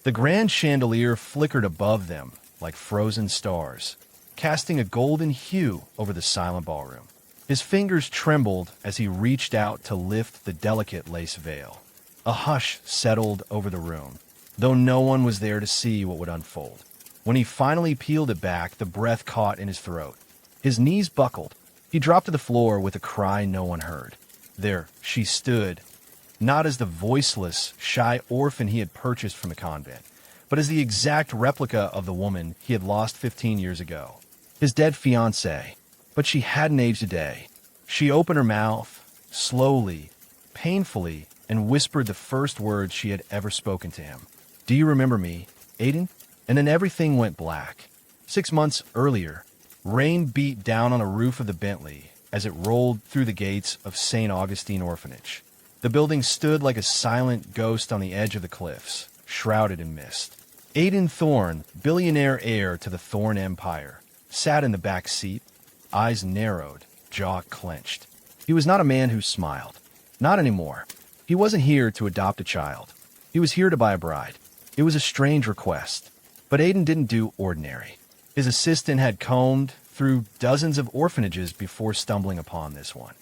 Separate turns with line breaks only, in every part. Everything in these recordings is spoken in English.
The grand chandelier flickered above them like frozen stars, casting a golden hue over the silent ballroom. His fingers trembled as he reached out to lift the delicate lace veil. A hush settled over the room, though no one was there to see what would unfold. When he finally peeled it back, the breath caught in his throat. His knees buckled. He dropped to the floor with a cry no one heard. There she stood, not as the voiceless, shy orphan he had purchased from the convent, but as the exact replica of the woman he had lost 15 years ago. His dead fiancée. But she hadn't aged a day. She opened her mouth, slowly, painfully, and whispered the first words she had ever spoken to him. "Do you remember me, Aiden?" And then everything went black. 6 months earlier, rain beat down on the roof of the Bentley as it rolled through the gates of St. Augustine Orphanage. The building stood like a silent ghost on the edge of the cliffs, shrouded in mist. Aiden Thorne, billionaire heir to the Thorne Empire, sat in the back seat, eyes narrowed, jaw clenched. He was not a man who smiled. Not anymore. He wasn't here to adopt a child. He was here to buy a bride. It was a strange request. But Aiden didn't do ordinary. His assistant had combed through dozens of orphanages before stumbling upon this one.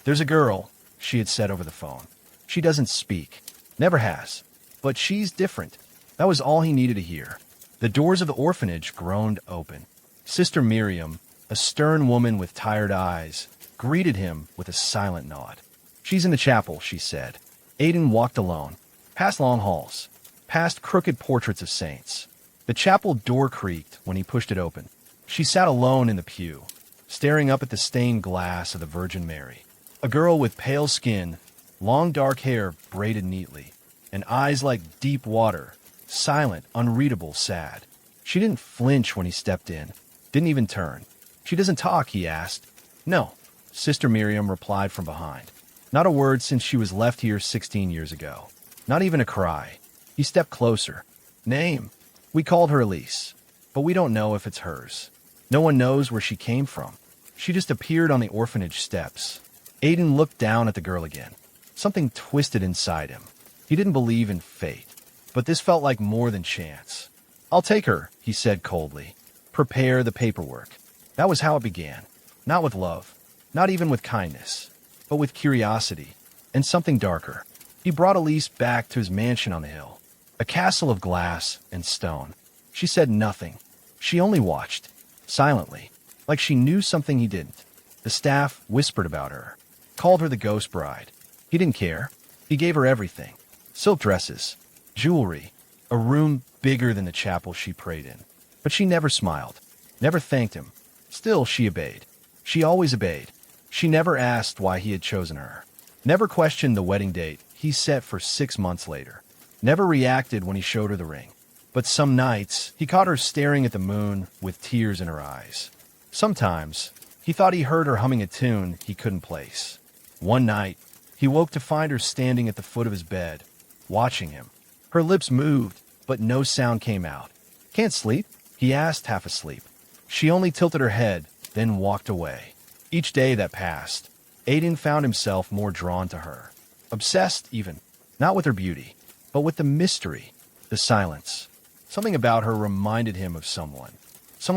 "There's a girl," she had said over the phone. "She doesn't speak. Never has. But she's different." That was all he needed to hear. The doors of the orphanage groaned open. Sister Miriam, a stern woman with tired eyes, greeted him with a silent nod. "She's in the chapel," she said. Aiden walked alone, past long halls, past crooked portraits of saints. The chapel door creaked when he pushed it open. She sat alone in the pew, staring up at the stained glass of the Virgin Mary. A girl with pale skin, long dark hair braided neatly, and eyes like deep water, silent, unreadable, sad. She didn't flinch when he stepped in, didn't even turn. "She doesn't talk?" he asked. "No," Sister Miriam replied from behind. Not a word since she was left here 16 years ago. Not even a cry. He stepped closer. "Name?" "We called her Elise, but we don't know if it's hers. No one knows where she came from. She just appeared on the orphanage steps." Aiden looked down at the girl again. Something twisted inside him. He didn't believe in fate, but this felt like more than chance. "I'll take her," he said coldly. "Prepare the paperwork." That was how it began. Not with love, not even with kindness, but with curiosity and something darker. He brought Elise back to his mansion on the hill, a castle of glass and stone. She said nothing. She only watched, silently, like she knew something he didn't. The staff whispered about her, called her the ghost bride. He didn't care. He gave her everything. Silk dresses, jewelry, a room bigger than the chapel she prayed in. But she never smiled, never thanked him. Still, she obeyed. She always obeyed. She never asked why he had chosen her. Never questioned the wedding date he set for 6 months later. Never reacted when he showed her the ring. But some nights, he caught her staring at the moon with tears in her eyes. Sometimes, he thought he heard her humming a tune he couldn't place. One night, he woke to find her standing at the foot of his bed, watching him. Her lips moved, but no sound came out. "Can't sleep?" he asked, half asleep. She only tilted her head, then walked away. Each day that passed, Aiden found himself more drawn to her. Obsessed, even. Not with her beauty, but with the mystery, the silence. Something about her reminded him of someone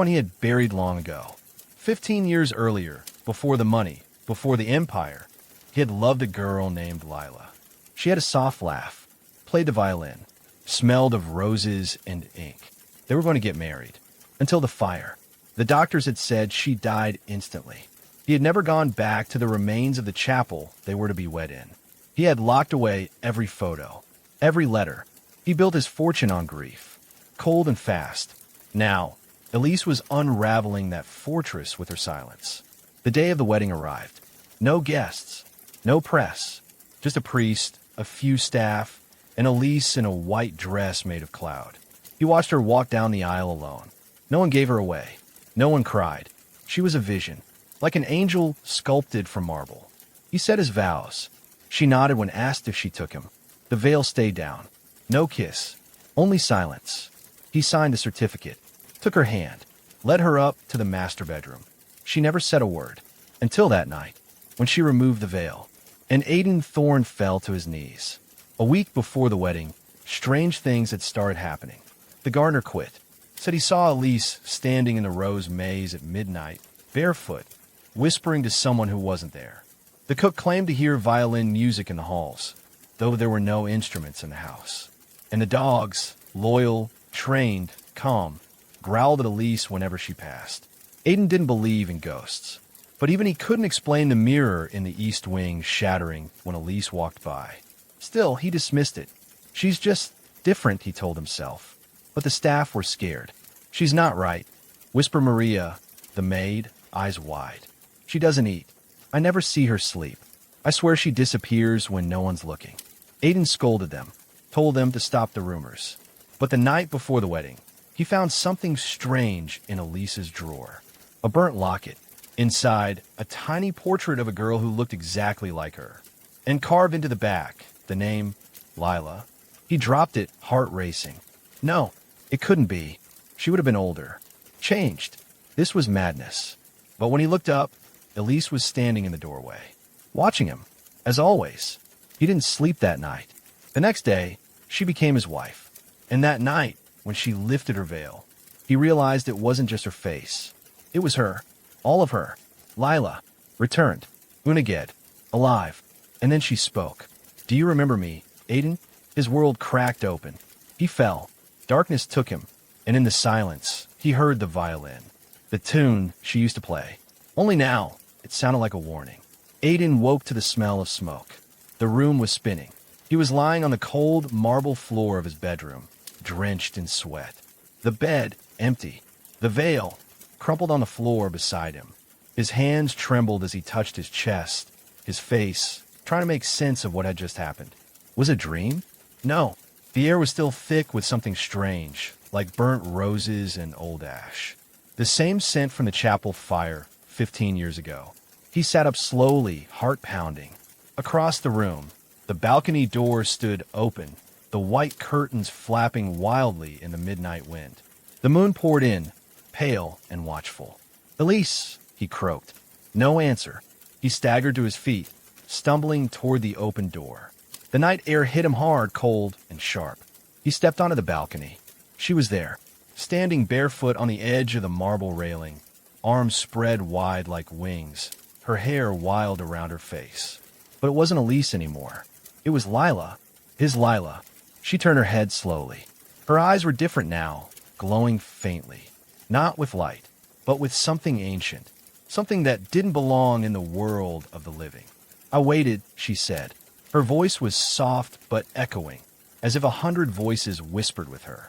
he had buried long ago. 15 years earlier, before the money, before the empire, he had loved a girl named Lila. She had a soft laugh, played the violin, smelled of roses and ink. They were going to get married. Until the fire. The doctors had said she died instantly. He had never gone back to the remains of the chapel they were to be wed in. He had locked away every photo, every letter. He built his fortune on grief, cold and fast. Now, Elise was unraveling that fortress with her silence. The day of the wedding arrived. No guests, no press, just a priest, a few staff, and Elise in a white dress made of cloud. He watched her walk down the aisle alone. No one gave her away. No one cried. She was a vision, like an angel sculpted from marble. He said his vows. She nodded when asked if she took him. The veil stayed down. No kiss, only silence. He signed the certificate, took her hand, led her up to the master bedroom. She never said a word, until that night, when she removed the veil, and Aiden Thorne fell to his knees. A week before the wedding, Strange things had started happening. The gardener quit. Said he saw Elise standing in the rose maze at midnight, barefoot, whispering to someone who wasn't there. The cook claimed to hear violin music in the halls, though there were no instruments in the house. And the dogs, loyal, trained, calm, growled at Elise whenever she passed. Aiden didn't believe in ghosts, but even he couldn't explain the mirror in the east wing shattering when Elise walked by. Still, he dismissed it. She's just different, he told himself. But the staff were scared. She's not right, whispered Maria, the maid, eyes wide. She doesn't eat. I never see her sleep. I swear she disappears when no one's looking. Aiden scolded them, told them to stop the rumors. But the night before the wedding, he found something strange in Elise's drawer. A burnt locket. Inside, a tiny portrait of a girl who looked exactly like her. And carved into the back, the name, Lila. He dropped it, heart racing. No, it couldn't be. She would have been older. Changed. This was madness. But when he looked up, Elise was standing in the doorway, watching him, as always. He didn't sleep that night. The next day, she became his wife. And that night, when she lifted her veil, he realized it wasn't just her face. It was her. All of her. Lila. Returned. Unaged. Alive. And then she spoke. Do you remember me, Aiden? His world cracked open. He fell. Darkness took him. And in the silence, he heard the violin. The tune she used to play. Only now, it sounded like a warning. Aiden woke to the smell of smoke. The room was spinning. He was lying on the cold marble floor of his bedroom, drenched in sweat. The bed, empty. The veil, crumpled on the floor beside him. His hands trembled as he touched his chest, his face, trying to make sense of what had just happened. Was it a dream? No. The air was still thick with something strange, like burnt roses and old ash. The same scent from the chapel fire 15 years ago. He sat up slowly, heart pounding. Across the room, the balcony door stood open, the white curtains flapping wildly in the midnight wind. The moon poured in, pale and watchful. Elise, he croaked. No answer. He staggered to his feet, stumbling toward the open door. The night air hit him hard, cold, and sharp. He stepped onto the balcony. She was there, standing barefoot on the edge of the marble railing, arms spread wide like wings, her hair wild around her face. But it wasn't Elise anymore. It was Lila. His Lila. She turned her head slowly. Her eyes were different now, glowing faintly. Not with light, but with something ancient. Something that didn't belong in the world of the living. I waited, she said. Her voice was soft but echoing, as if 100 voices whispered with her.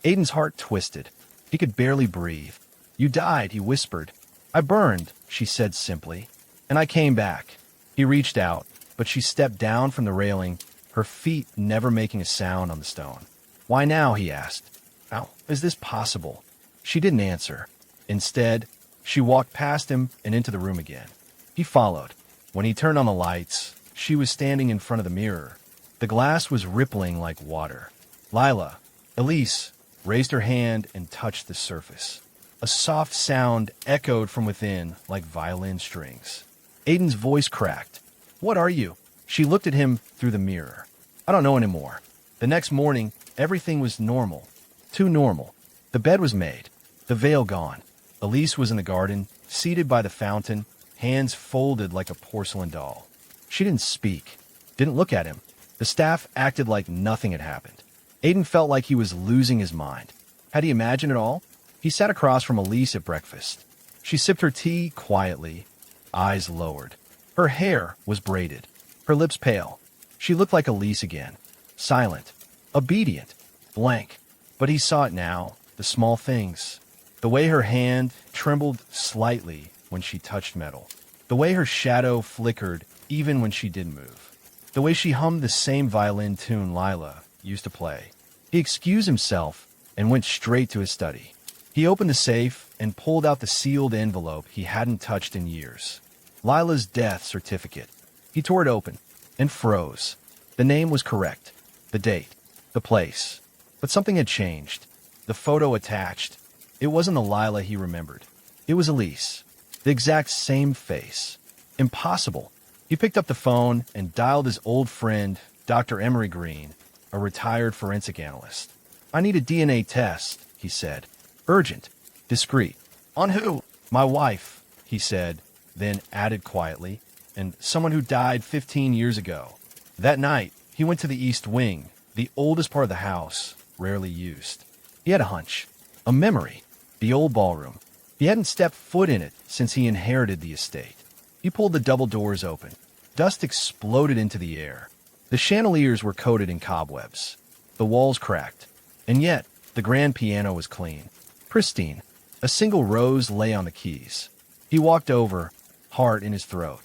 Aiden's heart twisted. He could barely breathe. You died, he whispered. I burned, she said simply. And I came back. He reached out, but she stepped down from the railing, her feet never making a sound on the stone. Why now, he asked. How is this possible? She didn't answer. Instead, she walked past him and into the room again. He followed. When he turned on the lights, she was standing in front of the mirror. The glass was rippling like water. Lila, Elise, raised her hand and touched the surface. A soft sound echoed from within like violin strings. Aiden's voice cracked. What are you? She looked at him through the mirror. I don't know anymore. The next morning, everything was normal. Too normal. The bed was made. The veil gone. Elise was in the garden, seated by the fountain, hands folded like a porcelain doll. She didn't speak, didn't look at him. The staff acted like nothing had happened. Aiden felt like he was losing his mind. Had he imagined it all? He sat across from Elise at breakfast. She sipped her tea quietly, eyes lowered. Her hair was braided, her lips pale. She looked like Elise again, silent, obedient, blank. But he saw it now, the small things. The way her hand trembled slightly when she touched metal. The way her shadow flickered even when she didn't move. The way she hummed the same violin tune Lila used to play. He excused himself and went straight to his study. He opened the safe and pulled out the sealed envelope he hadn't touched in years. Lila's death certificate. He tore it open and froze. The name was correct. The date. The place. But something had changed. The photo attached. It wasn't the Lila he remembered. It was Elise. The exact same face. Impossible. He picked up the phone and dialed his old friend, Dr. Emery Green, a retired forensic analyst. "I need a DNA test," he said. "Urgent. Discreet." "On who?" "My wife," he said, then added quietly, "and someone who died 15 years ago." That night, he went to the East Wing, the oldest part of the house, rarely used. He had a hunch, a memory, the old ballroom. He hadn't stepped foot in it since he inherited the estate. He pulled the double doors open. Dust exploded into the air. The chandeliers were coated in cobwebs. The walls cracked. And yet, the grand piano was clean, pristine. A single rose lay on the keys. He walked over, heart in his throat.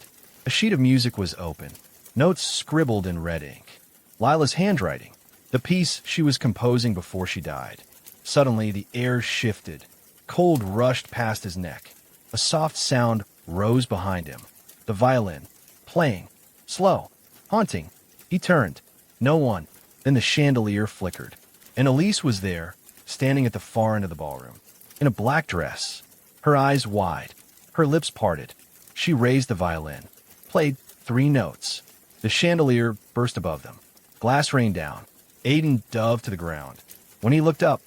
A sheet of music was open, notes scribbled in red ink. Lila's handwriting, the piece she was composing before she died. Suddenly, the air shifted. Cold rushed past his neck. A soft sound rose behind him. The violin, playing, slow, haunting. He turned. No one. Then the chandelier flickered. And Elise was there, standing at the far end of the ballroom, in a black dress, her eyes wide, her lips parted. She raised the violin, played 3 notes. The chandelier burst above them. Glass rained down. Aiden dove to the ground. When he looked up,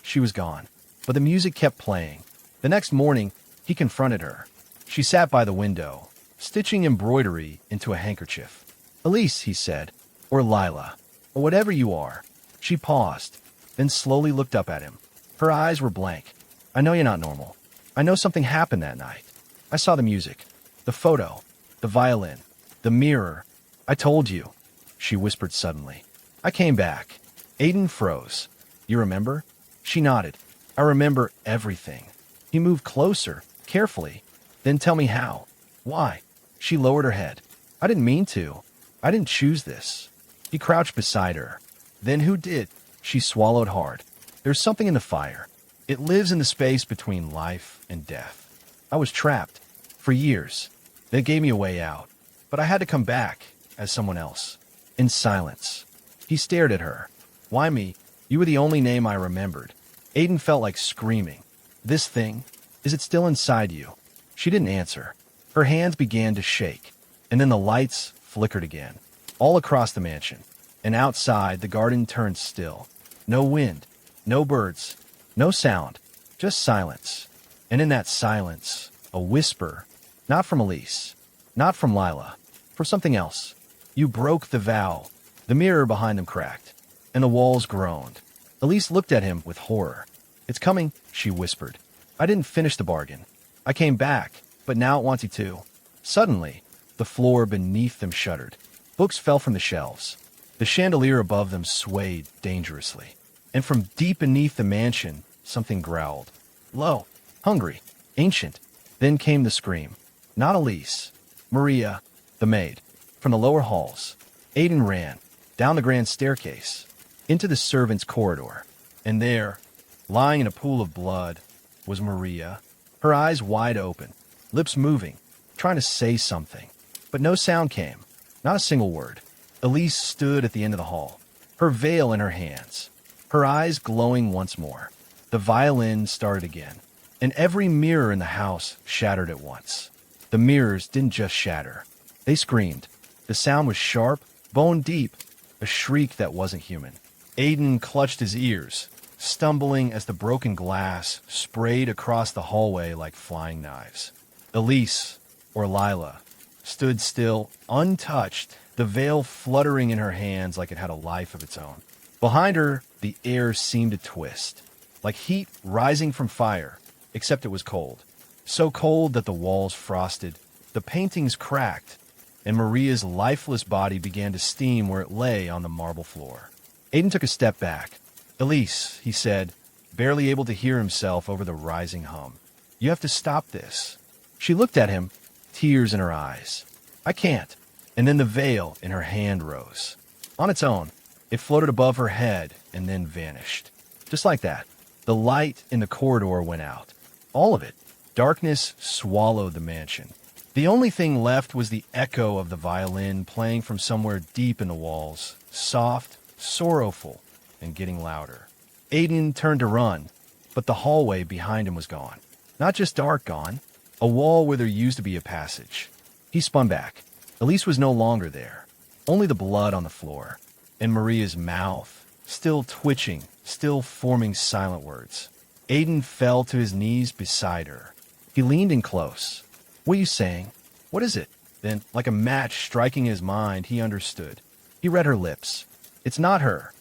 she was gone. But the music kept playing. The next morning, he confronted her. She sat by the window, stitching embroidery into a handkerchief. "Elise," he said, "or Lila, or whatever you are." She paused, then slowly looked up at him. Her eyes were blank. "I know you're not normal. I know something happened that night. I saw the music, the photo, the violin, the mirror. I told you," she whispered suddenly. "I came back." Aiden froze. "You remember?" She nodded. "I remember everything." He moved closer, carefully. "Then tell me how. Why?" She lowered her head. "I didn't mean to. I didn't choose this." He crouched beside her. "Then who did?" She swallowed hard. "There's something in the fire. It lives in the space between life and death. I was trapped for years. They gave me a way out. But I had to come back as someone else." In silence, he stared at her. "Why me? You were the only name I remembered." Aiden felt like screaming. "This thing, is it still inside you?" She didn't answer. Her hands began to shake, and then the lights flickered again, all across the mansion. And outside, the garden turned still. No wind, no birds, no sound, just silence. And in that silence, a whisper, not from Elise, not from Lila, for something else. "You broke the vow." The mirror behind them cracked, and the walls groaned. Elise looked at him with horror. "It's coming," she whispered. "I didn't finish the bargain. I came back, but now it wants you to." Suddenly, the floor beneath them shuddered. Books fell from the shelves. The chandelier above them swayed dangerously. And from deep beneath the mansion, something growled. Low, hungry, ancient. Then came the scream. Not Elise. Maria, the maid. From the lower halls, Aiden ran, down the grand staircase, into the servants' corridor. And there, lying in a pool of blood, was Maria, her eyes wide open, lips moving, trying to say something. But no sound came, not a single word. Elise stood at the end of the hall, her veil in her hands, her eyes glowing once more. The violin started again, and every mirror in the house shattered at once. The mirrors didn't just shatter. They screamed. The sound was sharp, bone deep, a shriek that wasn't human. Aiden clutched his ears, stumbling as the broken glass sprayed across the hallway like flying knives. Elise, or Lila, stood still, untouched, the veil fluttering in her hands like it had a life of its own. Behind her, the air seemed to twist, like heat rising from fire, except it was cold. So cold that the walls frosted, the paintings cracked, and Maria's lifeless body began to steam where it lay on the marble floor. Aiden took a step back. Elise, he said, barely able to hear himself over the rising hum. You have to stop this. She looked at him, tears in her eyes. I can't. And then the veil in her hand rose. On its own, it floated above her head and then vanished. Just like that, the light in the corridor went out. All of it. Darkness swallowed the mansion. The only thing left was the echo of the violin playing from somewhere deep in the walls, soft, sorrowful, and getting louder. Aiden turned to run, but the hallway behind him was gone. Not just dark gone, a wall where there used to be a passage. He spun back. Elise was no longer there, only the blood on the floor. and Maria's mouth, still twitching, still forming silent words. Aiden fell to his knees beside her. He leaned in close. "What are you saying? What is it?" Then, like a match striking his mind, he understood. He read her lips. "It's not her."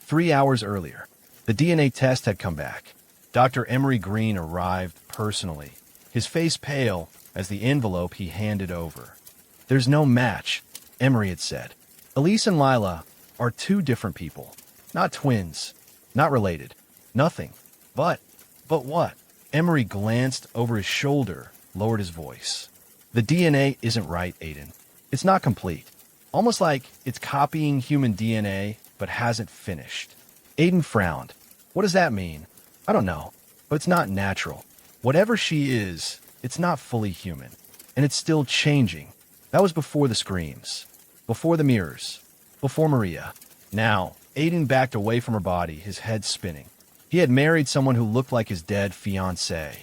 3 hours earlier, the DNA test had come back. Dr. Emery Green arrived personally, his face pale as the envelope he handed over. "There's no match," Emery had said. "Elise and Lila are two different people. Not twins. Not related. Nothing. But what?" Emery glanced over his shoulder, lowered his voice. "The DNA isn't right, Aiden. It's not complete. Almost like it's copying human DNA, but hasn't finished." Aiden frowned. "What does that mean?" "I don't know, but it's not natural. Whatever she is, it's not fully human. And it's still changing. That was before the screams, before the mirrors, before Maria." Now, Aiden backed away from her body, his head spinning. He had married someone who looked like his dead fiancée,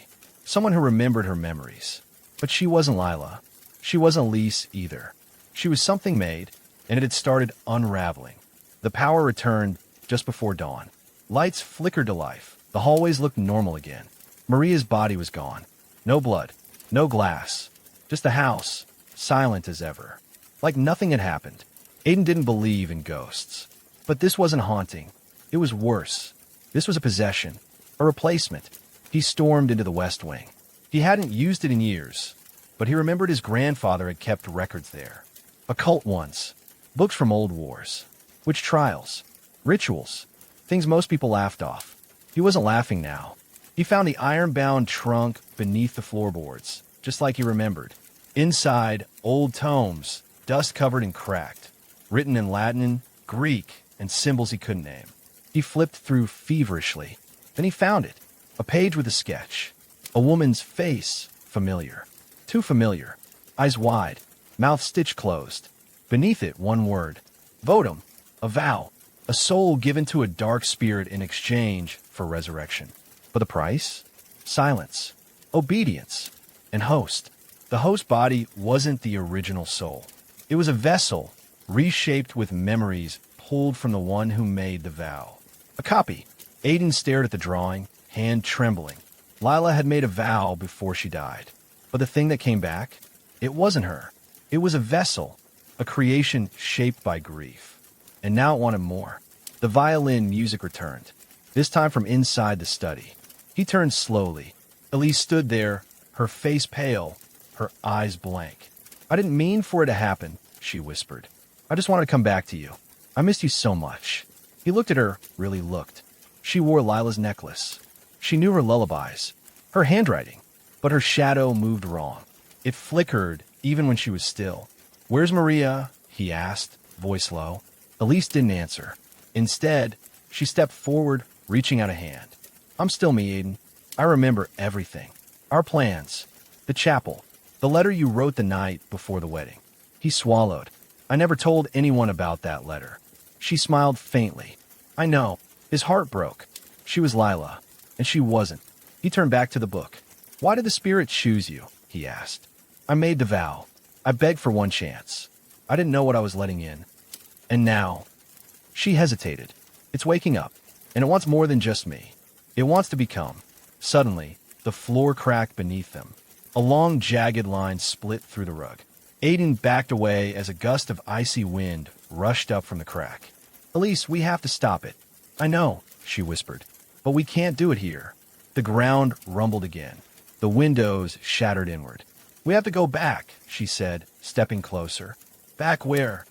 someone who remembered her memories. But she wasn't Lila. She wasn't Elise either. She was something made, and it had started unraveling. The power returned just before dawn. Lights flickered to life. The hallways looked normal again. Maria's body was gone. No blood, no glass, just a house, silent as ever. Like nothing had happened. Aiden didn't believe in ghosts. But this wasn't haunting. It was worse. This was a possession, a replacement. He stormed into the West Wing. He hadn't used it in years, but he remembered his grandfather had kept records there. Occult ones, books from old wars, witch trials, rituals, things most people laughed off. He wasn't laughing now. He found the iron-bound trunk beneath the floorboards, just like he remembered. Inside, old tomes, dust-covered and cracked, written in Latin, Greek, and symbols he couldn't name. He flipped through feverishly. Then he found it. A page with a sketch. A woman's face, familiar. Too familiar. Eyes wide, mouth stitched closed. Beneath it, one word. Votum. A vow. A soul given to a dark spirit in exchange for resurrection. But the price? Silence. Obedience. And host. The host body wasn't the original soul. It was a vessel, reshaped with memories pulled from the one who made the vow. A copy. Aiden stared at the drawing, hand trembling. Lila had made a vow before she died. But the thing that came back? It wasn't her. It was a vessel, a creation shaped by grief. And now it wanted more. The violin music returned, this time from inside the study. He turned slowly. Elise stood there, her face pale, her eyes blank. "I didn't mean for it to happen," she whispered. "I just wanted to come back to you. I missed you so much." He looked at her, really looked. She wore Lila's necklace. She knew her lullabies, her handwriting, but her shadow moved wrong. It flickered even when she was still. "Where's Maria?" he asked, voice low. Elise didn't answer. Instead, she stepped forward, reaching out a hand. "I'm still me, Aiden. I remember everything. Our plans, the chapel, the letter you wrote the night before the wedding." He swallowed. "I never told anyone about that letter." She smiled faintly. "I know." His heart broke. She was Lila, and she wasn't. He turned back to the book. "Why did the spirit choose you?" he asked. "I made the vow. I begged for one chance. I didn't know what I was letting in. And now..." She hesitated. "It's waking up, and it wants more than just me. It wants to become." Suddenly, the floor cracked beneath them. A long, jagged line split through the rug. Aiden backed away as a gust of icy wind rushed up from the crack. "Elise, we have to stop it." "I know," she whispered, "but we can't do it here." The ground rumbled again. The windows shattered inward. "We have to go back," she said, stepping closer. "Back where?"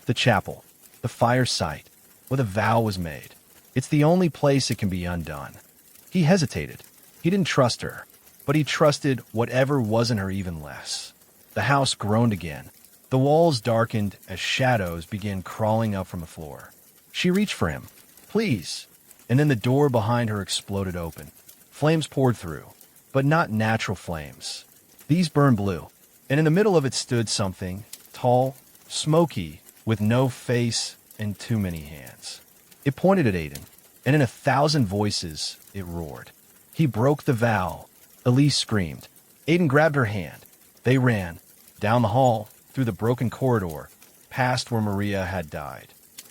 "The chapel. The fire site, where the vow was made. It's the only place it can be undone." He hesitated. He didn't trust her, but he trusted whatever wasn't her even less. The house groaned again. The walls darkened as shadows began crawling up from the floor. She reached for him. "Please." And then the door behind her exploded open. Flames poured through, but not natural flames. These burned blue, and in the middle of it stood something, tall, smoky, with no face and too many hands. It pointed at Aiden, and in 1,000 voices it roared. "He broke the vow." Elise screamed. Aiden grabbed her hand. They ran, down the hall, through the broken corridor, past where Maria had died.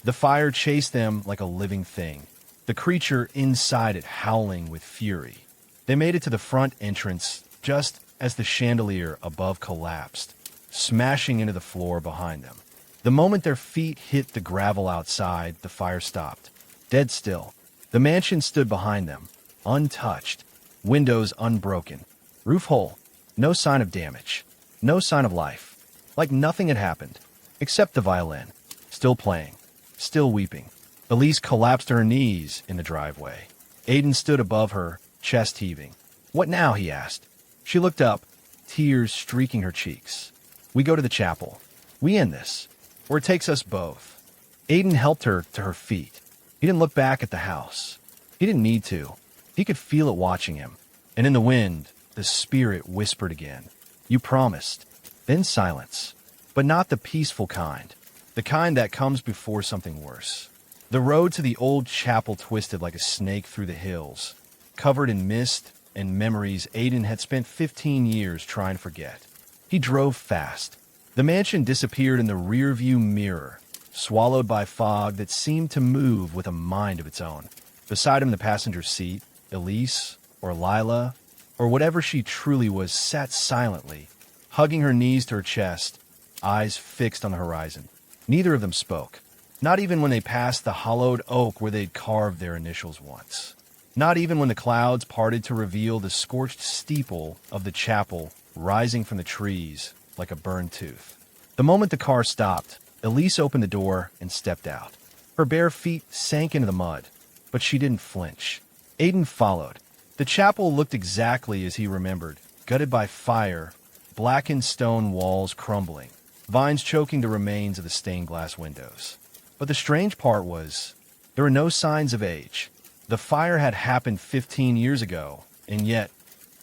The fire chased them like a living thing, the creature inside it howling with fury. They made it to the front entrance just as the chandelier above collapsed, smashing into the floor behind them. The moment their feet hit the gravel outside, the fire stopped. Dead still. The mansion stood behind them, untouched, windows unbroken, roof whole, no sign of damage, no sign of life, like nothing had happened, except the violin, still playing, still weeping. Elise collapsed to her knees in the driveway. Aiden stood above her, chest heaving. "What now?" he asked. She looked up, tears streaking her cheeks. "We go to the chapel. We end this, or it takes us both." Aiden helped her to her feet. He didn't look back at the house. He didn't need to. He could feel it watching him. And in the wind, the spirit whispered again. "You promised." Then silence. But not the peaceful kind. The kind that comes before something worse. The road to the old chapel twisted like a snake through the hills, covered in mist and memories Aiden had spent 15 years trying to forget. He drove fast. The mansion disappeared in the rearview mirror, swallowed by fog that seemed to move with a mind of its own. Beside him in the passenger seat, Elise, or Lila, or whatever she truly was, sat silently, hugging her knees to her chest, eyes fixed on the horizon. Neither of them spoke. Not even when they passed the hollowed oak where they'd carved their initials once. Not even when the clouds parted to reveal the scorched steeple of the chapel rising from the trees like a burned tooth. The moment the car stopped, Elise opened the door and stepped out. Her bare feet sank into the mud, but she didn't flinch. Aiden followed. The chapel looked exactly as he remembered, gutted by fire, blackened stone walls crumbling, vines choking the remains of the stained glass windows. But the strange part was, there were no signs of age. The fire had happened 15 years ago, and yet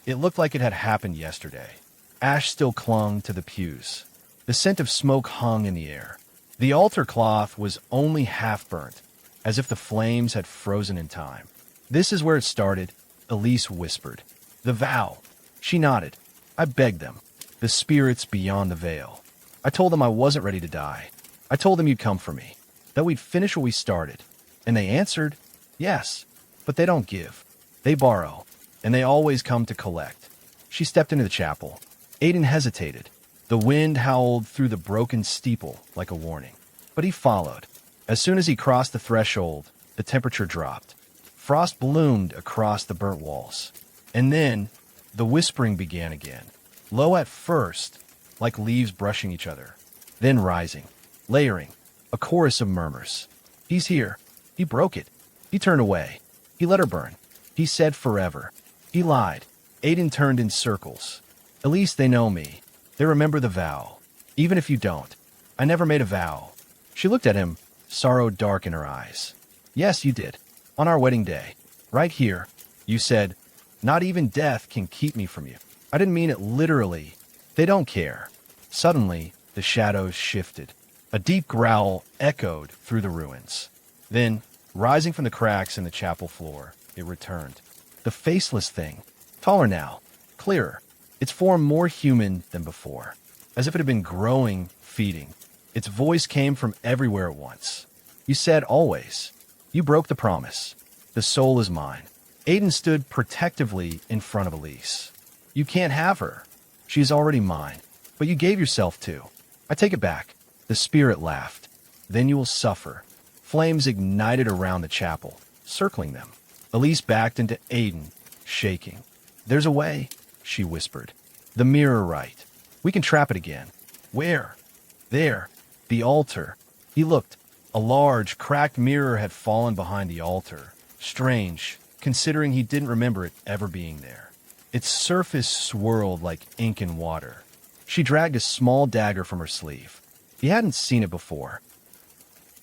it looked like it had happened yesterday. Ash still clung to the pews. The scent of smoke hung in the air. The altar cloth was only half burnt, as if the flames had frozen in time. "This is where it started," Elise whispered. "The vow." She nodded. "I begged them, the spirits beyond the veil. I told them I wasn't ready to die. I told them you'd come for me, that we'd finish what we started. And they answered, yes, but they don't give. They borrow, and they always come to collect." She stepped into the chapel. Aiden hesitated. The wind howled through the broken steeple like a warning. But he followed. As soon as he crossed the threshold, the temperature dropped. Frost bloomed across the burnt walls. And then, the whispering began again. Low at first, like leaves brushing each other. Then rising, layering, a chorus of murmurs. "He's here. He broke it. He turned away. He let her burn. He said forever. He lied." Aiden turned in circles. "At least they know me. They remember the vow. Even if you don't. I never made a vow." She looked at him, sorrow dark in her eyes. "Yes, you did. On our wedding day. Right here. You said, 'Not even death can keep me from you.' I didn't mean it literally. They don't care." Suddenly, the shadows shifted. A deep growl echoed through the ruins. Then, rising from the cracks in the chapel floor, it returned. The faceless thing. Taller now. Clearer. Its form more human than before. As if it had been growing, feeding. Its voice came from everywhere at once. "You said always. You broke the promise. The soul is mine." Aiden stood protectively in front of Elise. "You can't have her. She is already mine. But you gave yourself to. I take it back." The spirit laughed. "Then you will suffer." Flames ignited around the chapel, circling them. Elise backed into Aiden, shaking. "There's a way," she whispered. "The mirror right. We can trap it again." "Where?" "There. The altar." He looked. A large, cracked mirror had fallen behind the altar. Strange, considering he didn't remember it ever being there. Its surface swirled like ink in water. She dragged a small dagger from her sleeve. He hadn't seen it before.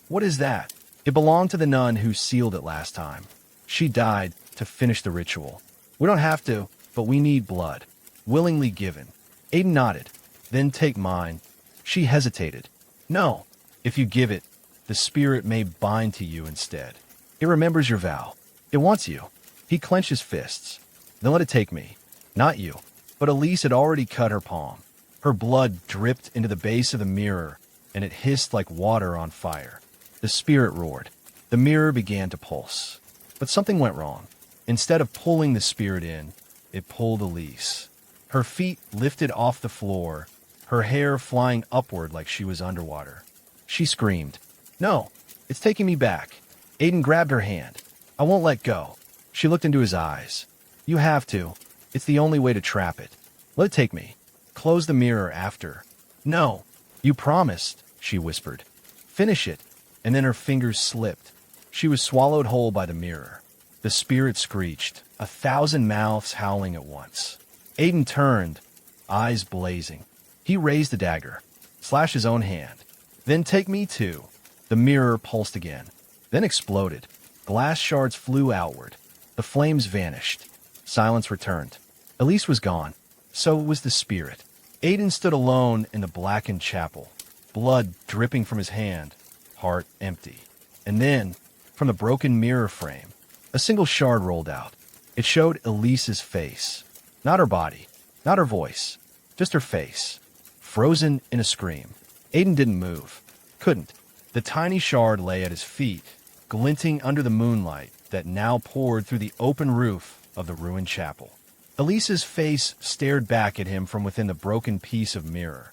"What is that?" It belonged to the nun who sealed it last time. She died to finish the ritual. "We don't have to, but we need blood. Willingly given." Aiden nodded. "Then take mine." She hesitated. "No. If you give it, the spirit may bind to you instead. It remembers your vow. It wants you." He clenched his fists. "Then let it take me. Not you." But Elise had already cut her palm. Her blood dripped into the base of the mirror, and it hissed like water on fire. The spirit roared. The mirror began to pulse. But something went wrong. Instead of pulling the spirit in, it pulled Elise. Her feet lifted off the floor, her hair flying upward like she was underwater. She screamed, "No, it's taking me back." Aiden grabbed her hand. "I won't let go." She looked into his eyes. "You have to. It's the only way to trap it. Let it take me. Close the mirror after." "No, you promised," she whispered. "Finish it." And then her fingers slipped. She was swallowed whole by the mirror. The spirit screeched, 1,000 mouths howling at once. Aiden turned, eyes blazing. He raised the dagger, slashed his own hand. "Then take me too." The mirror pulsed again, then exploded. Glass shards flew outward. The flames vanished. Silence returned. Elise was gone. So was the spirit. Aiden stood alone in the blackened chapel, blood dripping from his hand, heart empty. And then, from the broken mirror frame, a single shard rolled out. It showed Elise's face. Not her body, not her voice, just her face. Frozen in a scream. Aiden didn't move. Couldn't. The tiny shard lay at his feet, glinting under the moonlight that now poured through the open roof of the ruined chapel. Elise's face stared back at him from within the broken piece of mirror.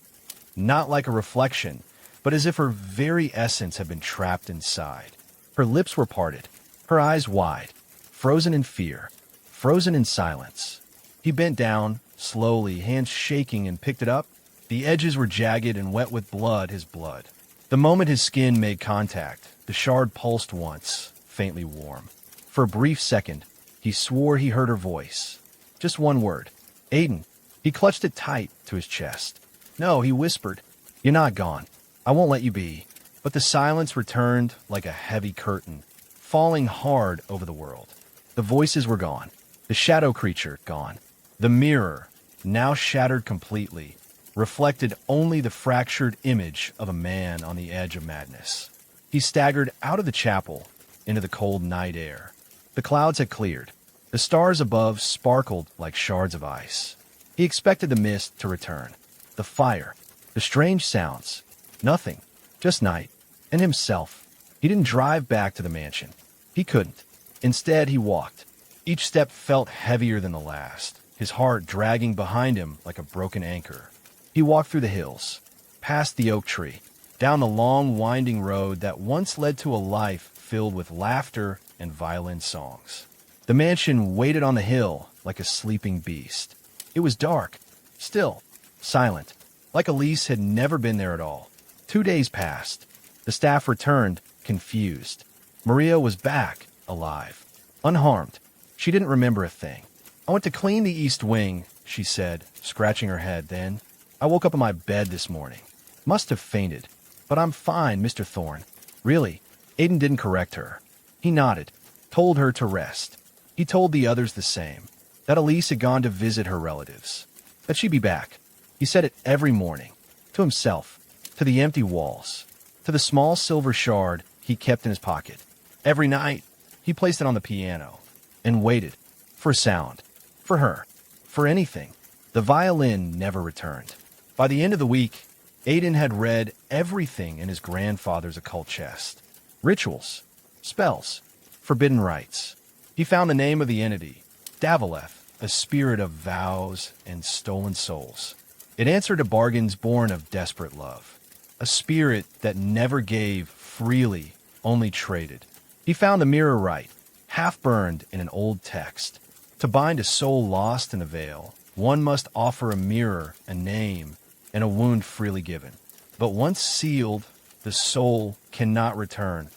Not like a reflection, but as if her very essence had been trapped inside. Her lips were parted, her eyes wide, frozen in fear, frozen in silence. He bent down, slowly, hands shaking, and picked it up. The edges were jagged and wet with blood, his blood. The moment his skin made contact, the shard pulsed once, faintly warm. For a brief second, he swore he heard her voice. Just one word. "Aiden." He clutched it tight to his chest. "No," he whispered. "You're not gone. I won't let you be." But the silence returned like a heavy curtain, falling hard over the world. The voices were gone. The shadow creature gone. The mirror, now shattered completely, reflected only the fractured image of a man on the edge of madness. He staggered out of the chapel into the cold night air. The clouds had cleared. The stars above sparkled like shards of ice. He expected the mist to return. The fire. The strange sounds. Nothing. Just night. And himself. He didn't drive back to the mansion. He couldn't. Instead, he walked. Each step felt heavier than the last, his heart dragging behind him like a broken anchor. He walked through the hills, past the oak tree, down the long, winding road that once led to a life filled with laughter and violin songs. The mansion waited on the hill like a sleeping beast. It was dark, still, silent, like Elise had never been there at all. 2 days passed. The staff returned, confused. Maria was back, alive, unharmed. She didn't remember a thing. "I went to clean the east wing," she said, scratching her head. "Then I woke up in my bed this morning. Must have fainted. But I'm fine, Mr. Thorne. Really." Aiden didn't correct her. He nodded, told her to rest. He told the others the same, that Elise had gone to visit her relatives, that she'd be back. He said it every morning, to himself, to the empty walls, to the small silver shard he kept in his pocket. Every night, he placed it on the piano and waited for a sound, for her, for anything. The violin never returned. By the end of the week, Aiden had read everything in his grandfather's occult chest. Rituals, spells, forbidden rites. He found the name of the entity, Davaleth, a spirit of vows and stolen souls. It answered to bargains born of desperate love. A spirit that never gave freely, only traded. He found the mirror rite, half burned in an old text. To bind a soul lost in the veil, one must offer a mirror, a name, and a wound freely given. But once sealed, the soul cannot return,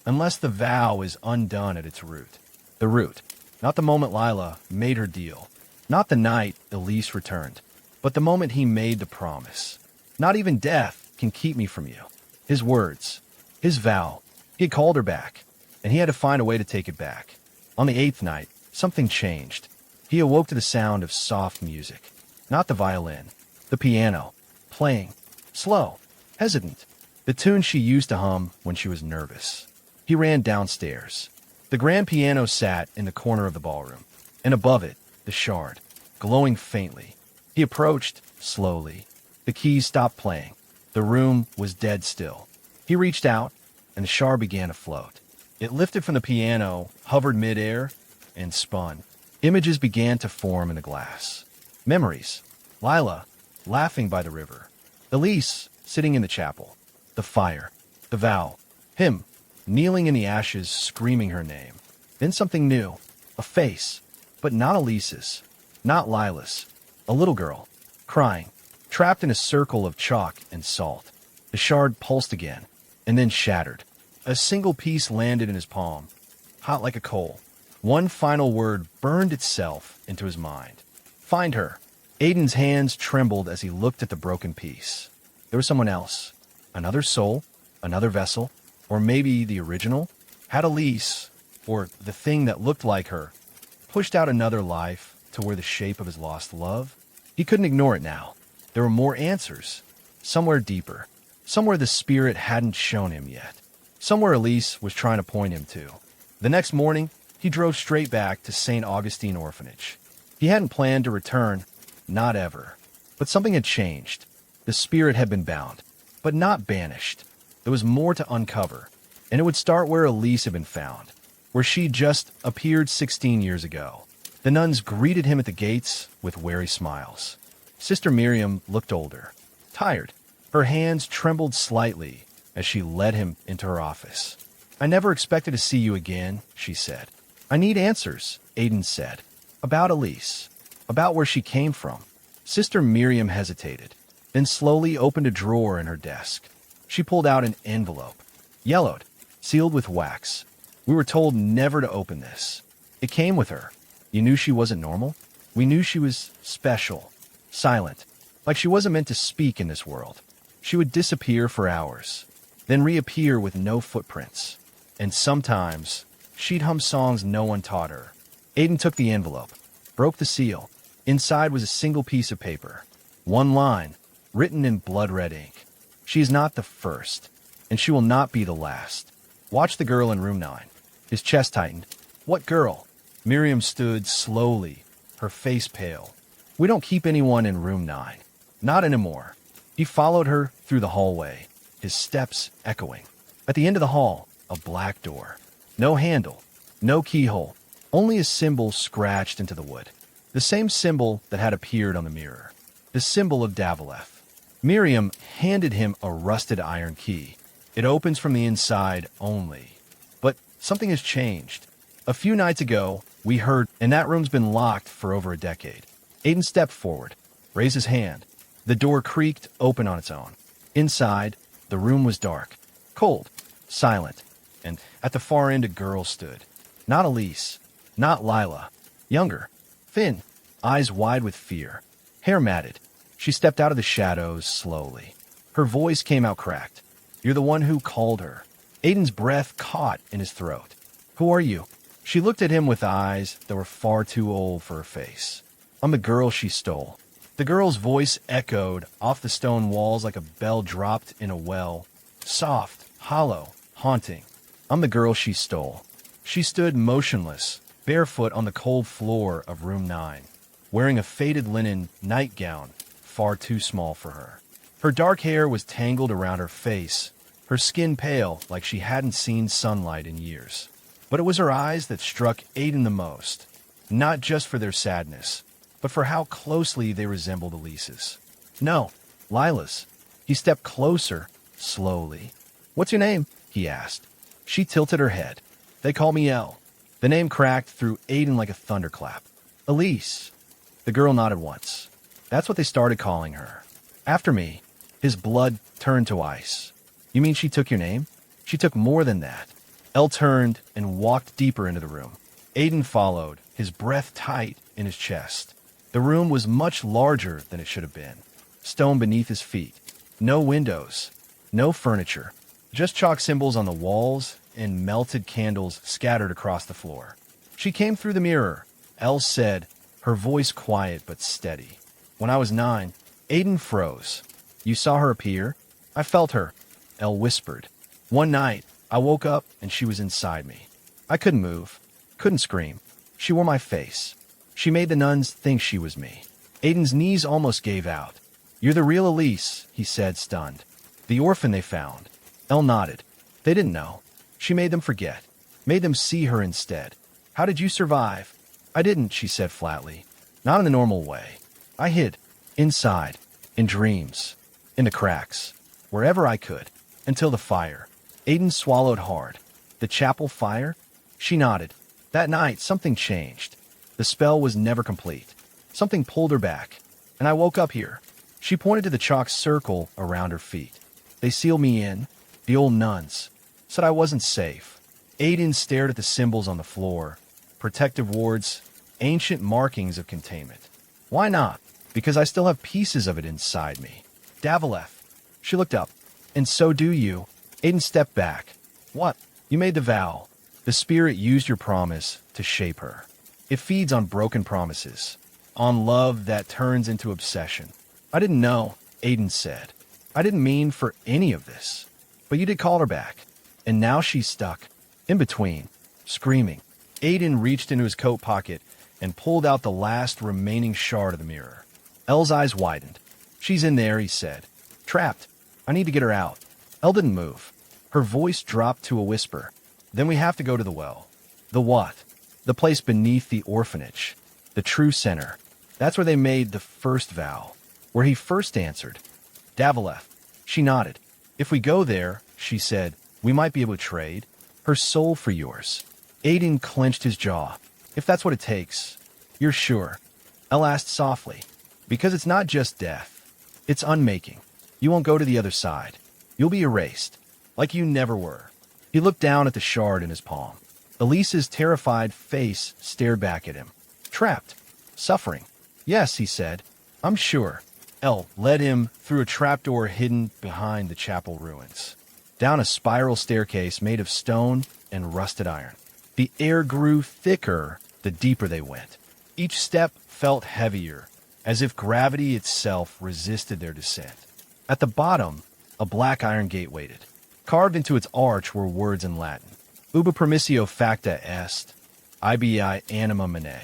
unless the vow is undone at its root. The root, not the moment Lila made her deal, not the night Elise returned, but the moment he made the promise. Not even death can keep me from you. His words, his vow. He had called her back, and he had to find a way to take it back. On the 8th night, something changed. He awoke to the sound of soft music. Not the violin, the piano, playing, slow, hesitant, the tune she used to hum when she was nervous. He ran downstairs. The grand piano sat in the corner of the ballroom, and above it, the shard, glowing faintly. He approached slowly. The keys stopped playing. The room was dead still. He reached out and the shard began to float. It lifted from the piano, hovered midair, and spun. Images began to form in the glass. Memories. Lila, laughing by the river. Elise, sitting in the chapel. The fire. The vow. Him, kneeling in the ashes, screaming her name. Then something new. A face. But not Elise's. Not Lila's. A little girl. Crying. Trapped in a circle of chalk and salt. The shard pulsed again, and then shattered. A single piece landed in his palm, hot like a coal. One final word burned itself into his mind. Find her. Aiden's hands trembled as he looked at the broken piece. There was someone else. Another soul, another vessel, or maybe the original. Had Elise, or the thing that looked like her, pushed out another life to wear the shape of his lost love? He couldn't ignore it now. There were more answers. Somewhere deeper. Somewhere the spirit hadn't shown him yet. Somewhere Elise was trying to point him to. The next morning, he drove straight back to St. Augustine Orphanage. He hadn't planned to return, not ever. But something had changed. The spirit had been bound, but not banished. There was more to uncover, and it would start where Elise had been found, where she just appeared 16 years ago. The nuns greeted him at the gates with wary smiles. Sister Miriam looked older, tired. Her hands trembled slightly as she led him into her office. I never expected to see you again, she said. I need answers, Aiden said. About Elise. About where she came from. Sister Miriam hesitated, then slowly opened a drawer in her desk. She pulled out an envelope. Yellowed, sealed with wax. We were told never to open this. It came with her. You knew she wasn't normal? We knew she was special. Silent. Like she wasn't meant to speak in this world. She would disappear for hours, then reappear with no footprints. And sometimes, she'd hum songs no one taught her. Aiden took the envelope, broke the seal. Inside was a single piece of paper. One line, written in blood-red ink. She is not the first, and she will not be the last. Watch the girl in room 9. His chest tightened. What girl? Miriam stood slowly, her face pale. We don't keep anyone in room 9. Not anymore. He followed her through the hallway, his steps echoing. At the end of the hall, a black door. No handle, no keyhole, only a symbol scratched into the wood. The same symbol that had appeared on the mirror. The symbol of Davileth. Miriam handed him a rusted iron key. It opens from the inside only. But something has changed. A few nights ago, we heard, and that room's been locked for over a decade. Aiden stepped forward, raised his hand. The door creaked open on its own. Inside, the room was dark, cold, silent, and at the far end a girl stood. Not Elise, not Lila. Younger, thin, eyes wide with fear, hair matted. She stepped out of the shadows slowly. Her voice came out cracked. You're the one who called her. Aiden's breath caught in his throat. Who are you? She looked at him with eyes that were far too old for her face. I'm the girl she stole. The girl's voice echoed off the stone walls like a bell dropped in a well. Soft, hollow, haunting. I'm the girl she stole. She stood motionless, barefoot on the cold floor of room 9, wearing a faded linen nightgown far too small for her. Her dark hair was tangled around her face, her skin pale like she hadn't seen sunlight in years. But it was her eyes that struck Aiden the most, not just for their sadness, but for how closely they resembled Elise's. No, Lila's. He stepped closer, slowly. What's your name? He asked. She tilted her head. They call me Elle. The name cracked through Aiden like a thunderclap. Elise. The girl nodded once. That's what they started calling her. After me, his blood turned to ice. You mean she took your name? She took more than that. Elle turned and walked deeper into the room. Aiden followed, his breath tight in his chest. The room was much larger than it should have been. Stone beneath his feet. No windows. No furniture. Just chalk symbols on the walls and melted candles scattered across the floor. She came through the mirror, Elle said, her voice quiet but steady. When I was 9, Aiden froze. You saw her appear? I felt her, Elle whispered. One night, I woke up and she was inside me. I couldn't move, couldn't scream. She wore my face. She made the nuns think she was me. Aiden's knees almost gave out. You're the real Elise, he said, stunned. The orphan they found. Elle nodded. They didn't know. She made them forget. Made them see her instead. How did you survive? I didn't, she said flatly. Not in the normal way. I hid. Inside. In dreams. In the cracks. Wherever I could. Until the fire. Aiden swallowed hard. The chapel fire? She nodded. That night, something changed. The spell was never complete. Something pulled her back. And I woke up here. She pointed to the chalk circle around her feet. They sealed me in. The old nuns. Said I wasn't safe. Aiden stared at the symbols on the floor. Protective wards. Ancient markings of containment. Why not? Because I still have pieces of it inside me. Davaleth. She looked up. And so do you. Aiden stepped back. What? You made the vow. The spirit used your promise to shape her. It feeds on broken promises. On love that turns into obsession. I didn't know, Aiden said. I didn't mean for any of this. But you did call her back. And now she's stuck. In between. Screaming. Aiden reached into his coat pocket and pulled out the last remaining shard of the mirror. Elle's eyes widened. She's in there, he said. Trapped. I need to get her out. Elle didn't move. Her voice dropped to a whisper. Then we have to go to the well. The what? The place beneath the orphanage. The true center. That's where they made the first vow. Where he first answered. Davaleth. She nodded. If we go there, she said, we might be able to trade. Her soul for yours. Aiden clenched his jaw. If that's what it takes. You're sure? Elle asked softly. Because it's not just death. It's unmaking. You won't go to the other side. You'll be erased. Like you never were. He looked down at the shard in his palm. Elise's terrified face stared back at him. Trapped. Suffering. Yes, he said. I'm sure. Elle led him through a trapdoor hidden behind the chapel ruins. Down a spiral staircase made of stone and rusted iron. The air grew thicker the deeper they went. Each step felt heavier, as if gravity itself resisted their descent. At the bottom, a black iron gate waited. Carved into its arch were words in Latin. Ubi permissio facta est, ibi anima mene.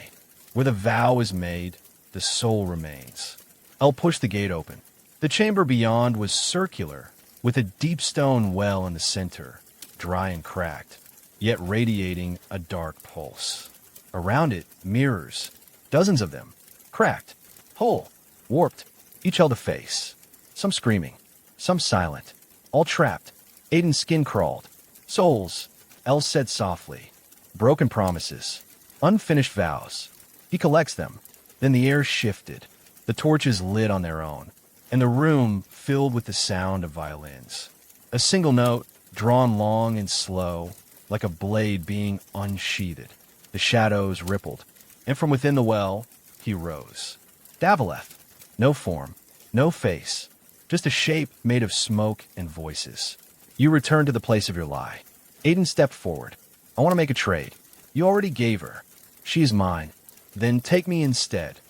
Where the vow is made, the soul remains. Elle pushed the gate open. The chamber beyond was circular, with a deep stone well in the center, dry and cracked, yet radiating a dark pulse. Around it, mirrors, dozens of them, cracked, whole, warped, each held a face. Some screaming, some silent, all trapped. Aiden's skin crawled. Souls, Elle said softly. Broken promises, unfinished vows. He collects them. Then the air shifted. The torches lit on their own, and the room filled with the sound of violins. A single note, drawn long and slow, like a blade being unsheathed. The shadows rippled, and from within the well, he rose. Davaleth. No form, no face, just a shape made of smoke and voices. You return to the place of your lie. Aiden stepped forward. I want to make a trade. You already gave her. She is mine. Then take me instead.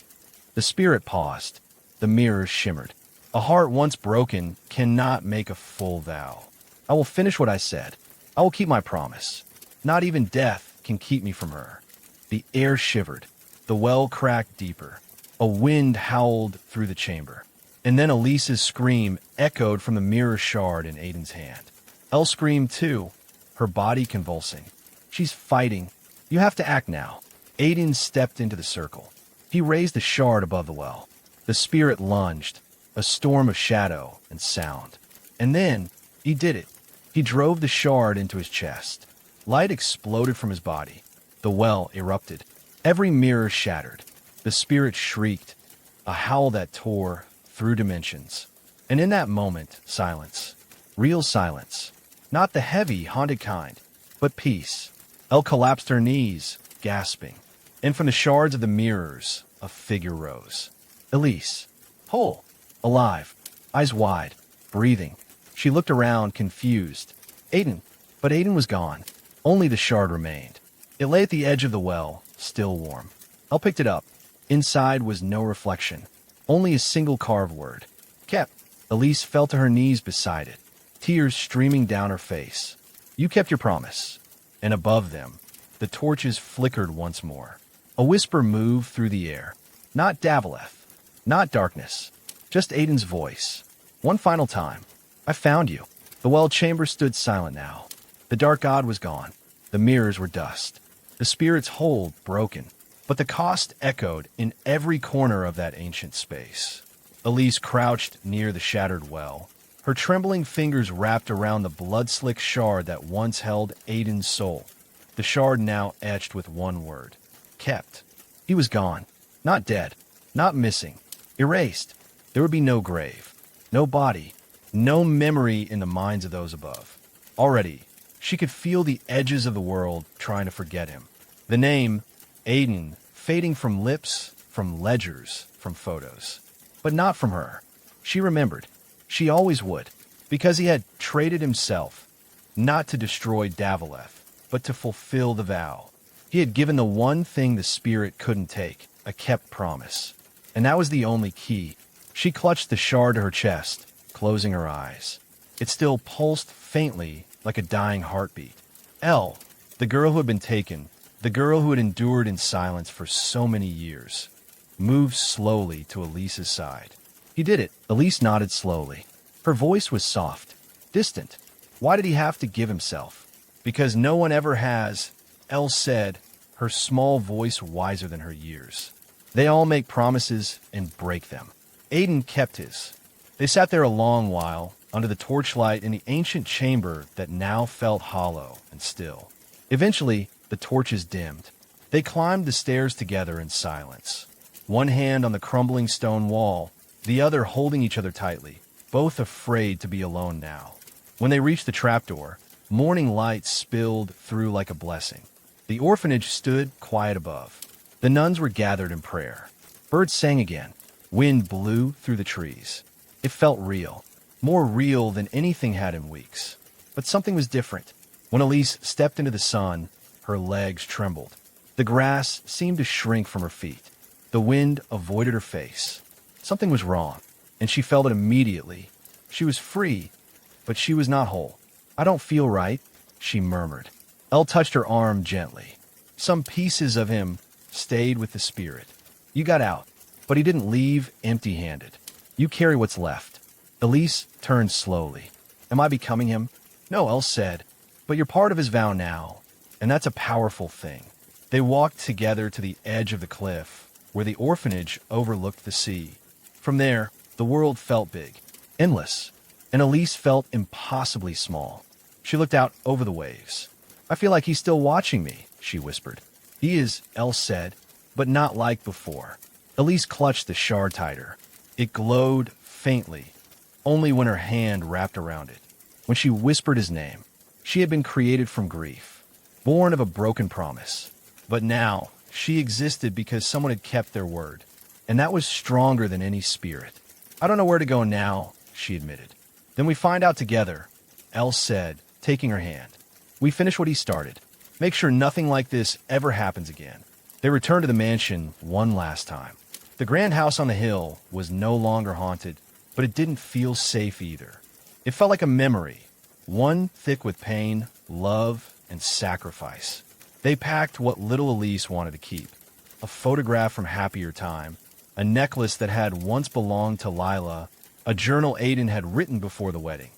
The spirit paused. The mirrors shimmered. A heart once broken cannot make a full vow. I will finish what I said. I will keep my promise. Not even death can keep me from her. The air shivered. The well cracked deeper. A wind howled through the chamber. And then Elise's scream echoed from the mirror shard in Aiden's hand. Elle screamed too, her body convulsing. She's fighting. You have to act now. Aiden stepped into the circle. He raised the shard above the well. The spirit lunged, a storm of shadow and sound. And then, he did it. He drove the shard into his chest. Light exploded from his body. The well erupted. Every mirror shattered. The spirit shrieked, a howl that tore through dimensions. And in that moment, silence. Real silence. Not the heavy, haunted kind, but peace. Elle collapsed her knees, gasping. And from the shards of the mirrors, a figure rose. Elise. Whole. Alive. Eyes wide. Breathing. She looked around, confused. Aiden. But Aiden was gone. Only the shard remained. It lay at the edge of the well, still warm. Elle picked it up. Inside was no reflection. Only a single carved word. Kept. Elise fell to her knees beside it, tears streaming down her face. You kept your promise. And above them, the torches flickered once more. A whisper moved through the air. Not Davaleth. Not darkness. Just Aiden's voice. One final time. I found you. The well chamber stood silent now. The dark god was gone. The mirrors were dust. The spirit's hold broken. But the cost echoed in every corner of that ancient space. Elise crouched near the shattered well, her trembling fingers wrapped around the blood-slick shard that once held Aiden's soul. The shard now etched with one word: kept. He was gone. Not dead. Not missing. Erased. There would be no grave. No body. No memory in the minds of those above. Already, she could feel the edges of the world trying to forget him. The name, Aiden, fading from lips, from ledgers, from photos. But not from her. She remembered. She always would. Because he had traded himself, not to destroy Davaleth, but to fulfill the vow. He had given the one thing the spirit couldn't take, a kept promise. And that was the only key. She clutched the shard to her chest, closing her eyes. It still pulsed faintly, like a dying heartbeat. Elle, the girl who had been taken, the girl who had endured in silence for so many years, moved slowly to Elise's side. He did it. Elise nodded slowly. Her voice was soft, distant. Why did he have to give himself? Because no one ever has, Elle said, her small voice wiser than her years. They all make promises and break them. Aiden kept his. They sat there a long while, under the torchlight in the ancient chamber that now felt hollow and still. Eventually, the torches dimmed. They climbed the stairs together in silence. One hand on the crumbling stone wall, the other holding each other tightly, both afraid to be alone now. When they reached the trapdoor, morning light spilled through like a blessing. The orphanage stood quiet above. The nuns were gathered in prayer. Birds sang again. Wind blew through the trees. It felt real, more real than anything had in weeks. But something was different. When Elise stepped into the sun, her legs trembled. The grass seemed to shrink from her feet. The wind avoided her face. Something was wrong, and she felt it immediately. She was free, but she was not whole. "I don't feel right," she murmured. Elle touched her arm gently. Some pieces of him stayed with the spirit. "You got out, but he didn't leave empty-handed. You carry what's left." Elise turned slowly. "Am I becoming him?" "No," Elle said, "but you're part of his vow now, and that's a powerful thing." They walked together to the edge of the cliff, where the orphanage overlooked the sea. From there, the world felt big, endless, and Elise felt impossibly small. She looked out over the waves. "I feel like he's still watching me," she whispered. "He is," Elle said, "but not like before." Elise clutched the shard tighter. It glowed faintly, only when her hand wrapped around it. When she whispered his name, she had been created from grief, born of a broken promise. But now, she existed because someone had kept their word, and that was stronger than any spirit. "I don't know where to go now," she admitted. "Then we find out together," Elle said, taking her hand. "We finish what he started. Make sure nothing like this ever happens again." They returned to the mansion one last time. The grand house on the hill was no longer haunted, but it didn't feel safe either. It felt like a memory, one thick with pain, love, and sacrifice. They packed what little Elise wanted to keep: a photograph from happier time, a necklace that had once belonged to Lila, a journal Aiden had written before the wedding,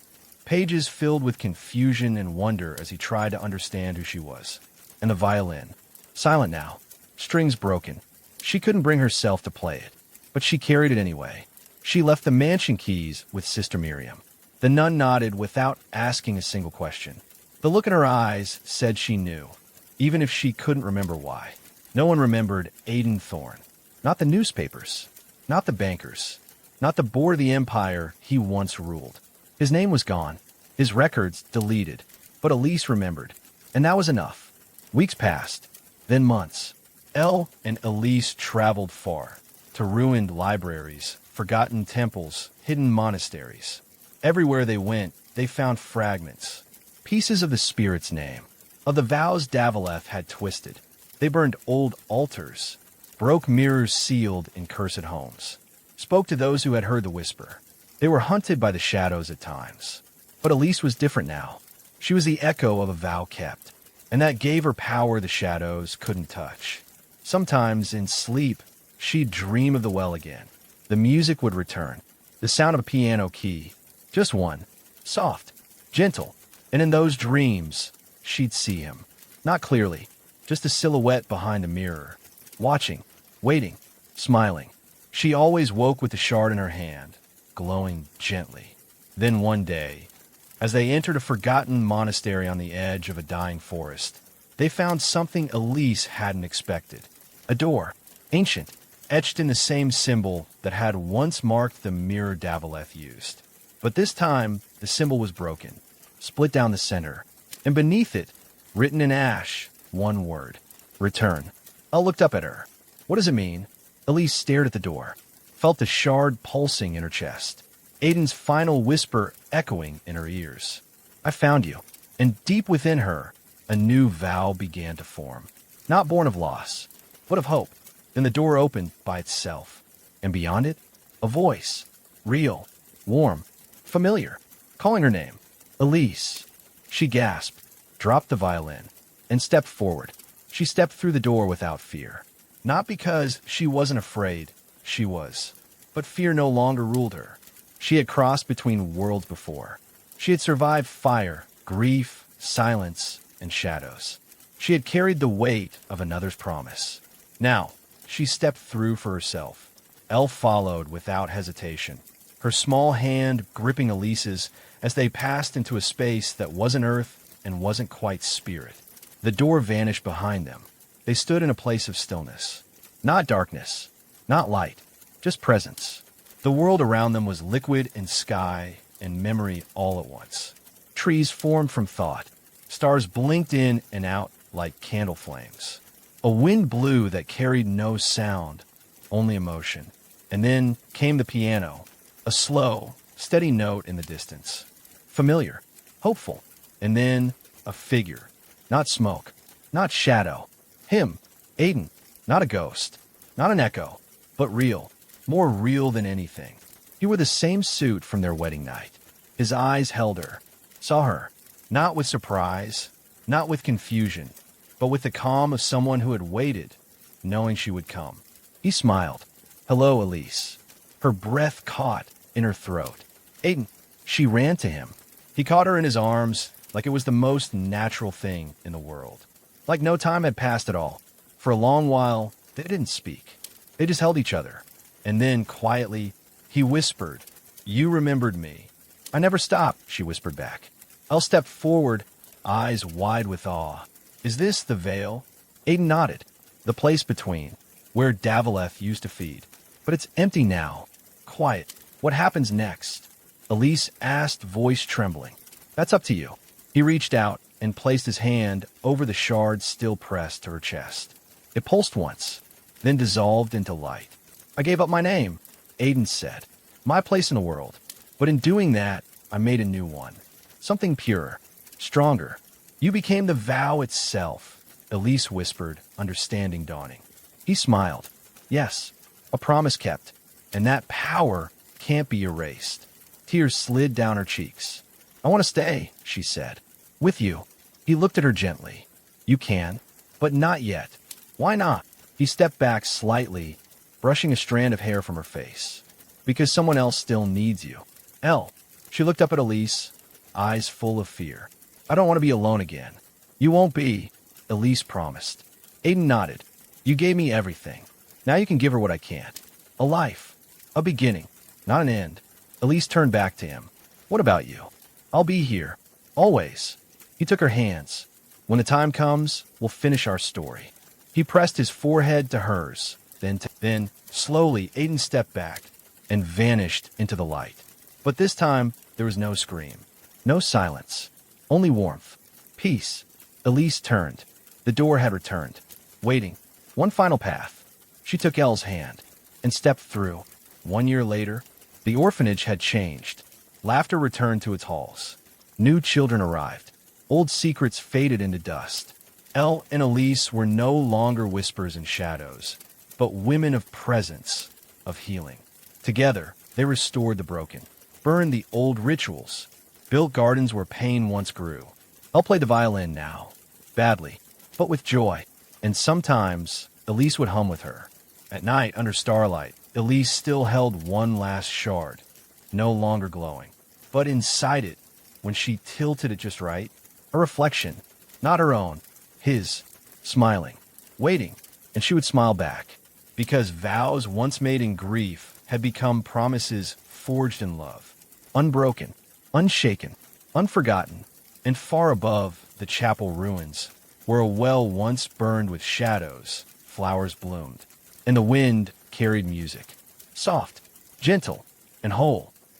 pages filled with confusion and wonder as he tried to understand who she was, and the violin, silent now, strings broken. She couldn't bring herself to play it, but she carried it anyway. She left the mansion keys with Sister Miriam. The nun nodded without asking a single question. The look in her eyes said she knew, even if she couldn't remember why. No one remembered Aiden Thorne. Not the newspapers. Not the bankers. Not the board of the empire he once ruled. His name was gone. His records deleted. But Elise remembered. And that was enough. Weeks passed. Then months. Elle and Elise traveled far. To ruined libraries, forgotten temples, hidden monasteries. Everywhere they went, they found fragments. Pieces of the spirit's name. Of the vows Davaleth had twisted. They burned old altars. Broke mirrors sealed in cursed homes. Spoke to those who had heard the whisper. They were hunted by the shadows at times. But Elise was different now. She was the echo of a vow kept, and that gave her power the shadows couldn't touch. Sometimes, in sleep, she'd dream of the well again. The music would return, the sound of a piano key, just one, soft, gentle, and in those dreams, she'd see him. Not clearly, just a silhouette behind a mirror. Watching, waiting, smiling. She always woke with the shard in her hand, glowing gently. Then one day, as they entered a forgotten monastery on the edge of a dying forest, they found something Elise hadn't expected. A door, ancient, etched in the same symbol that had once marked the mirror Davaleth used. But this time, the symbol was broken, split down the center, and beneath it, written in ash, one word: return. Elle looked up at her. What does it mean? Elise stared at the door, felt the shard pulsing in her chest, Aiden's final whisper echoing in her ears. I found you. And deep within her, a new vow began to form. Not born of loss, but of hope. Then the door opened by itself. And beyond it, a voice. Real, warm, familiar, calling her name. Elise. She gasped, dropped the violin, and stepped forward. She stepped through the door without fear. Not because she wasn't afraid, she was. But fear no longer ruled her. She had crossed between worlds before. She had survived fire, grief, silence, and shadows. She had carried the weight of another's promise. Now, she stepped through for herself. Elle followed without hesitation, her small hand gripping Elise's as they passed into a space that wasn't earth and wasn't quite spirit. The door vanished behind them. They stood in a place of stillness. Not darkness, not light, just presence. The world around them was liquid and sky and memory all at once. Trees formed from thought. Stars blinked in and out like candle flames. A wind blew that carried no sound, only emotion. And then came the piano, a slow, steady note in the distance. Familiar, hopeful. And then a figure. Not smoke, not shadow. Him, Aiden, not a ghost, not an echo, but real, more real than anything. He wore the same suit from their wedding night. His eyes held her, saw her, not with surprise, not with confusion, but with the calm of someone who had waited, knowing she would come. He smiled. Hello, Elise. Her breath caught in her throat. Aiden. She ran to him. He caught her in his arms like it was the most natural thing in the world. Like no time had passed at all. For a long while, they didn't speak. They just held each other. And then, quietly, he whispered, You remembered me. I never stopped, she whispered back. Elle stepped forward, eyes wide with awe. Is this the veil? Aiden nodded. The place between, where Davaleth used to feed. But it's empty now. Quiet. What happens next? Elise asked, voice trembling. That's up to you. He reached out and placed his hand over the shard still pressed to her chest. It pulsed once, then dissolved into light. I gave up my name, Aiden said. My place in the world. But in doing that, I made a new one. Something purer, stronger. You became the vow itself, Elise whispered, understanding dawning. He smiled. Yes, a promise kept. And that power can't be erased. Tears slid down her cheeks. I want to stay, she said. With you. He looked at her gently. You can, but not yet. Why not? He stepped back slightly, brushing a strand of hair from her face. Because someone else still needs you. Elle. She looked up at Elise, eyes full of fear. I don't want to be alone again. You won't be, Elise promised. Aiden nodded. You gave me everything. Now you can give her what I can't. A life. A beginning. Not an end. Elise turned back to him. What about you? I'll be here. Always. He took her hands. When the time comes, we'll finish our story. He pressed his forehead to hers. Then, slowly, Aiden stepped back and vanished into the light. But this time, there was no scream. No silence. Only warmth. Peace. Elise turned. The door had returned. Waiting. One final path. She took Elle's hand and stepped through. 1 year later, the orphanage had changed. Laughter returned to its halls. New children arrived. Old secrets faded into dust. Elle and Elise were no longer whispers and shadows, but women of presence, of healing. Together, they restored the broken, burned the old rituals, built gardens where pain once grew. Elle played the violin now, badly, but with joy. And sometimes, Elise would hum with her. At night, under starlight, Elise still held one last shard, no longer glowing. But inside it, when she tilted it just right, a reflection, Not her own, his, smiling, waiting, and she would smile back, because vows once made in grief had become promises forged in love, unbroken, unshaken, unforgotten, and far above the chapel ruins, where a well once burned with shadows, flowers bloomed, and the wind carried music, soft, gentle, and whole.